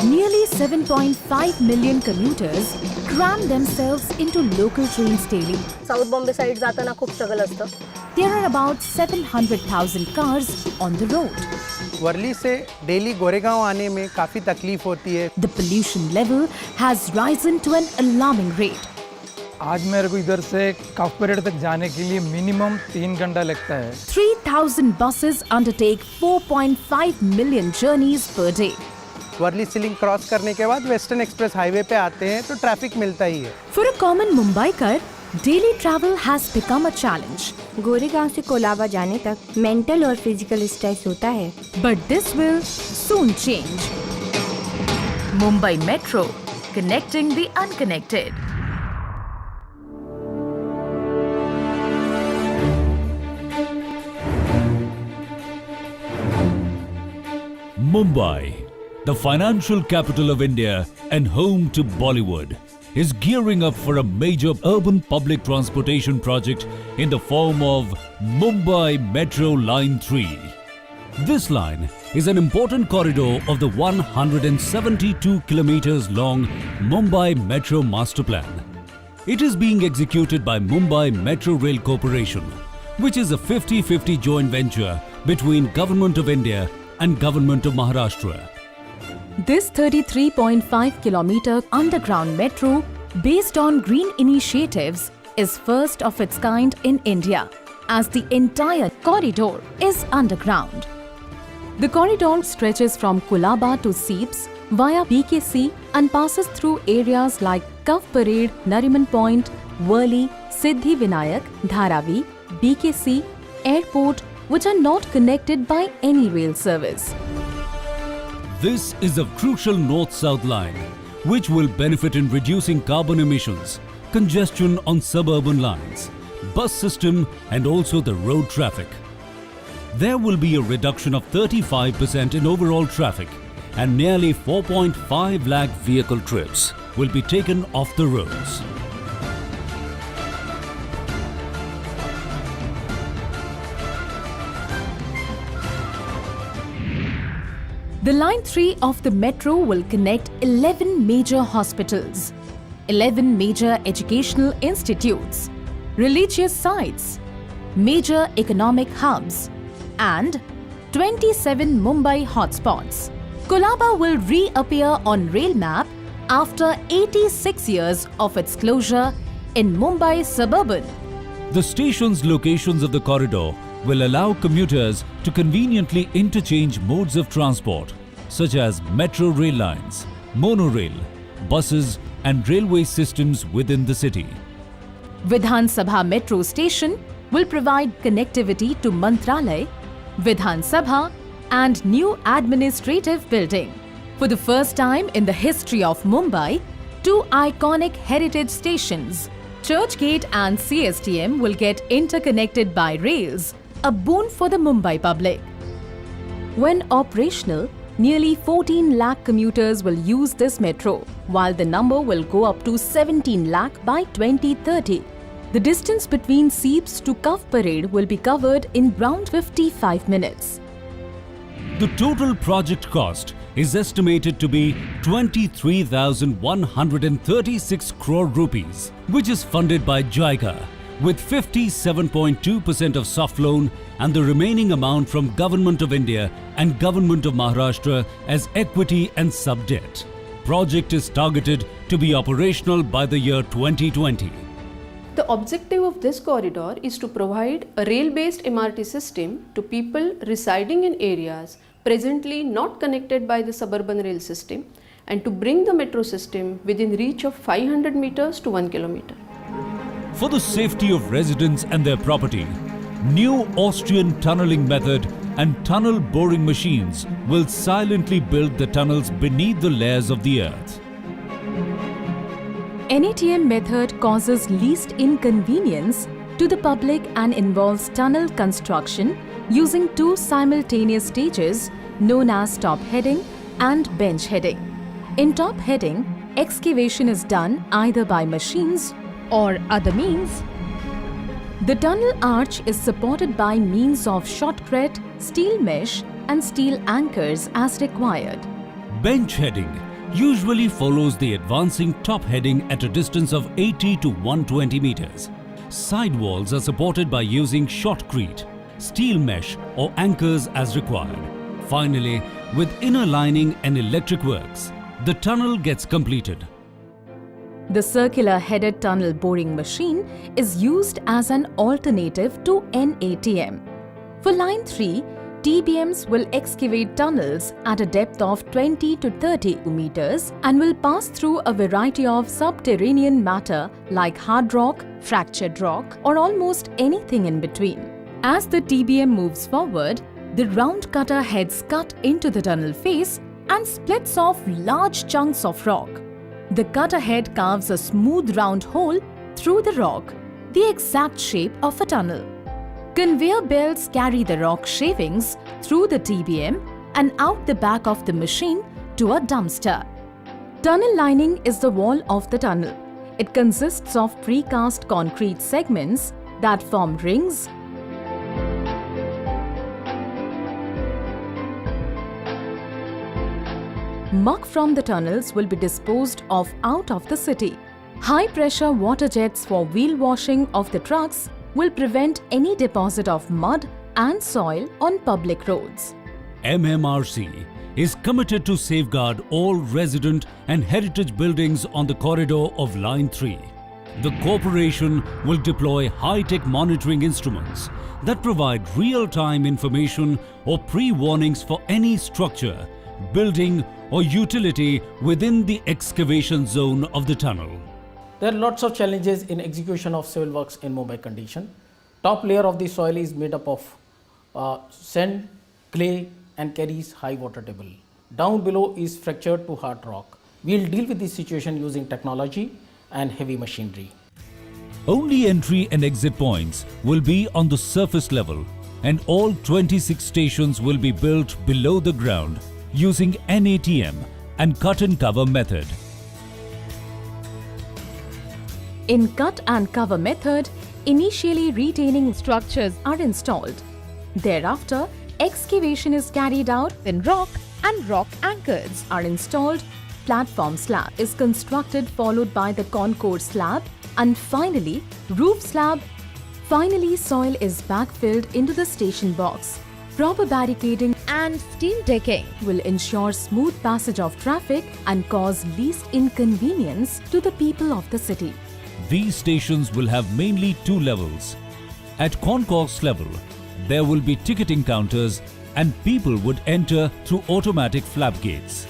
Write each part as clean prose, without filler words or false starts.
Nearly 7.5 million commuters cram themselves into local trains daily. South Bombay side जाताना खूप struggle असतं. There are about 700,000 cars on the road. Worli से daily Goregaon आने में काफ़ी तकलीफ होती है. The pollution level has risen to an alarming rate. आज मेरे को इधर से कफ परेड तक जाने के लिए मिनिमम 3 घंटा लगता है. 3,000 buses undertake 4.5 million journeys per day. Worli sea link cross करने के बाद वेस्टर्न एक्सप्रेस हाईवे पे आते हैं तो ट्रैफिक मिलता ही है. For a common Mumbaiker, daily travel has become a challenge. Goregaon से कोलाबा जाने तक मेंटल और फिजिकल स्ट्रेस होता है. But this will soon change. Mumbai Metro, connecting the unconnected. Mumbai, the financial capital of India and home to Bollywood, is gearing up for a major urban public transportation project in the form of Mumbai Metro Line 3. This line is an important corridor of the 172 kilometers long Mumbai Metro Master Plan. It is being executed by Mumbai Metro Rail Corporation, which is a 50-50 joint venture between Government of India and Government of Maharashtra. This 33.5 kilometer underground metro based on green initiatives is first of its kind in India, as the entire corridor is underground. The corridor stretches from Colaba to Seeps via BKC and passes through areas like Kav Parade, Nariman Point, Worli, Siddhi Vinayak, Dharavi, BKC, Airport, which are not connected by any rail service. This is a crucial north-south line, which will benefit in reducing carbon emissions, congestion on suburban lines, bus system and also the road traffic. There will be a reduction of 35% in overall traffic and nearly 4.5 lakh vehicle trips will be taken off the roads. The Line 3 of the metro will connect 11 major hospitals, 11 major educational institutes, religious sites, major economic hubs, and 27 Mumbai hotspots. Colaba will reappear on rail map after 86 years of its closure in Mumbai suburban. The station's locations of the corridor will allow commuters to conveniently interchange modes of transport such as metro rail lines, monorail, buses and railway systems within the city. Vidhan Sabha metro station will provide connectivity to Mantralay, Vidhan Sabha and new administrative building. For the first time in the history of Mumbai, two iconic heritage stations, Churchgate and CSTM, will get interconnected by rails, a boon for the Mumbai public. When operational, nearly 14 lakh commuters will use this metro, while the number will go up to 17 lakh by 2030. The distance between Seeps to Kav Parade will be covered in around 55 minutes. The total project cost is estimated to be 23,136 crore rupees, which is funded by JICA with 57.2% of soft loan and the remaining amount from Government of India and Government of Maharashtra as equity and sub-debt. Project is targeted to be operational by the year 2020. The objective of this corridor is to provide a rail-based MRT system to people residing in areas presently not connected by the suburban rail system and to bring the metro system within reach of 500 meters to 1 kilometer. For the safety of residents and their property, new Austrian tunneling method and tunnel boring machines will silently build the tunnels beneath the layers of the earth. NATM method causes least inconvenience to the public and involves tunnel construction using two simultaneous stages known as top heading and bench heading. In top heading, excavation is done either by machines or other means. The tunnel arch is supported by means of shotcrete, steel mesh and steel anchors as required. Bench heading usually follows the advancing top heading at a distance of 80 to 120 meters. Side walls are supported by using shotcrete, steel mesh or anchors as required. Finally, with inner lining and electric works, the tunnel gets completed. The circular-headed tunnel boring machine is used as an alternative to NATM. For Line 3, TBMs will excavate tunnels at a depth of 20 to 30 meters and will pass through a variety of subterranean matter like hard rock, fractured rock, or almost anything in between. As the TBM moves forward, the round cutter heads cut into the tunnel face and splits off large chunks of rock. The cutter head carves a smooth round hole through the rock, the exact shape of a tunnel. Conveyor belts carry the rock shavings through the TBM and out the back of the machine to a dumpster. Tunnel lining is the wall of the tunnel. It consists of precast concrete segments that form rings, muck from the tunnels will be disposed of out of the city. High-pressure water jets for wheel washing of the trucks will prevent any deposit of mud and soil on public roads. MMRC is committed to safeguard all resident and heritage buildings on the corridor of Line 3. The corporation will deploy high-tech monitoring instruments that provide real-time information or pre-warnings for any structure, building or utility within the excavation zone of the tunnel. There are lots of challenges in execution of civil works in Mumbai condition. Top layer of the soil is made up of sand, clay and carries high water table. Down below is fractured to hard rock. We will deal with this situation using technology and heavy machinery. Only entry and exit points will be on the surface level, and all 26 stations will be built below the ground using NATM and cut and cover method. In cut and cover method, initially retaining structures are installed. Thereafter, excavation is carried out in rock and rock anchors are installed. Platform slab is constructed followed by the concourse slab and finally roof slab. Finally, soil is backfilled into the station box. Proper barricading and steel decking will ensure smooth passage of traffic and cause least inconvenience to the people of the city. These stations will have mainly two levels. At concourse level, there will be ticketing counters and people would enter through automatic flap gates.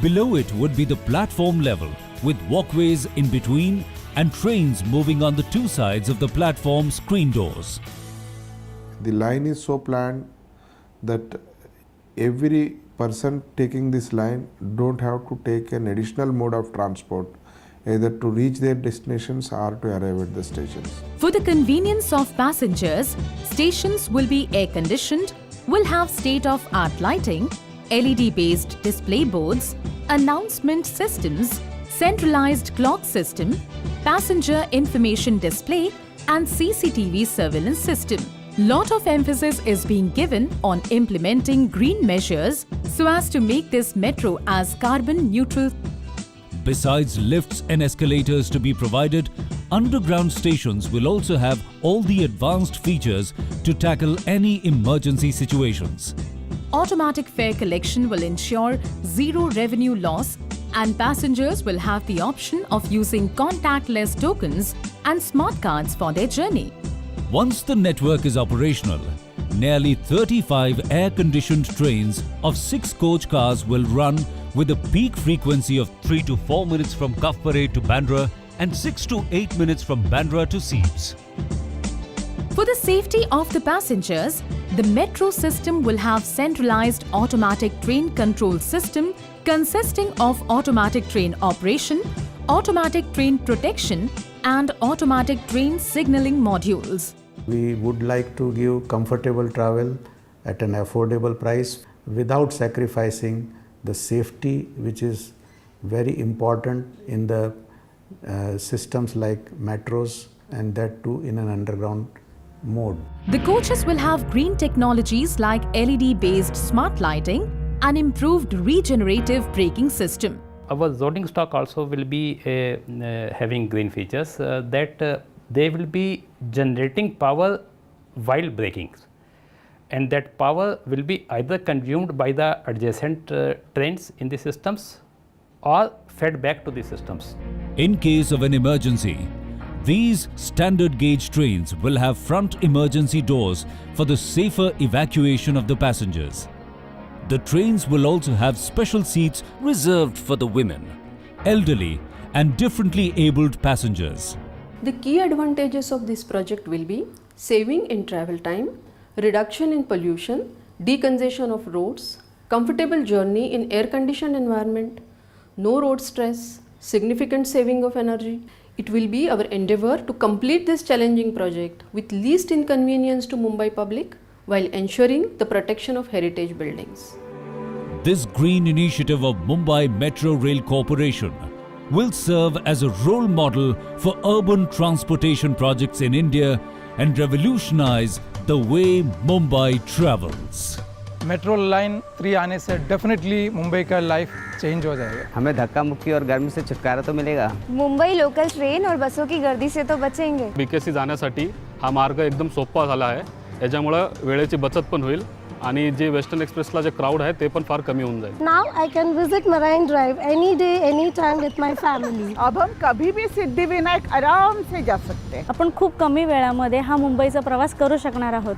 Below it would be the platform level with walkways in between and trains moving on the two sides of the platform screen doors. The line is so planned that every person taking this line don't have to take an additional mode of transport either to reach their destinations or to arrive at the stations. For the convenience of passengers, stations will be air-conditioned, will have state-of-art lighting, LED-based display boards, announcement systems, centralized clock system, passenger information display and CCTV surveillance system. Lot of emphasis is being given on implementing green measures so as to make this metro as carbon neutral. Besides lifts and escalators to be provided, underground stations will also have all the advanced features to tackle any emergency situations. Automatic fare collection will ensure zero revenue loss and passengers will have the option of using contactless tokens and smart cards for their journey. Once the network is operational, nearly 35 air-conditioned trains of 6 coach cars will run with a peak frequency of 3 to 4 minutes from Cuff Parade to Bandra and 6 to 8 minutes from Bandra to Seeps. For the safety of the passengers, the metro system will have centralized automatic train control system consisting of automatic train operation, automatic train protection and automatic train signaling modules. We would like to give comfortable travel at an affordable price without sacrificing the safety, which is very important in the systems like metros, and that too in an underground mode. The coaches will have green technologies like LED-based smart lighting and improved regenerative braking system. our zoning stock also will be having green features that they will be generating power while braking, and that power will be either consumed by the adjacent trains in the systems or fed back to the systems. In case of an emergency, these standard gauge trains will have front emergency doors for the safer evacuation of the passengers. The trains will also have special seats reserved for the women, elderly and differently abled passengers. The key advantages of this project will be saving in travel time, reduction in pollution, decongestion of roads, comfortable journey in air-conditioned environment, no road stress, significant saving of energy. It will be our endeavour to complete this challenging project with least inconvenience to Mumbai public while ensuring the protection of heritage buildings. This green initiative of Mumbai Metro Rail Corporation will serve as a role model for urban transportation projects in India and revolutionize the way Mumbai travels. Metro line 3 आने से definitely Mumbai का life change हो जाएगा. हमें धक्का मुक्की और गर्मी से छुटकारा तो मिलेगा. मुंबई लोकल ट्रेन और बसों की गर्दी से तो बचेंगे. BKC जाण्यासाठी हा मार्ग एकदम सोपा झाला आहे. याच्यामुळे वेळेची बचत पण होईल आणि जे वेस्टर्न एक्सप्रेसला जे क्राउड आहे ते पण फार कमी होऊन जाईल. Now I can visit marine drive any day any time with my family. अब हम कभी भी सिद्धिविनायक आराम से जा सकते हैं. आपण खूप कमी वेळामध्ये हा मुंबईचा प्रवास करू शकणार आहोत.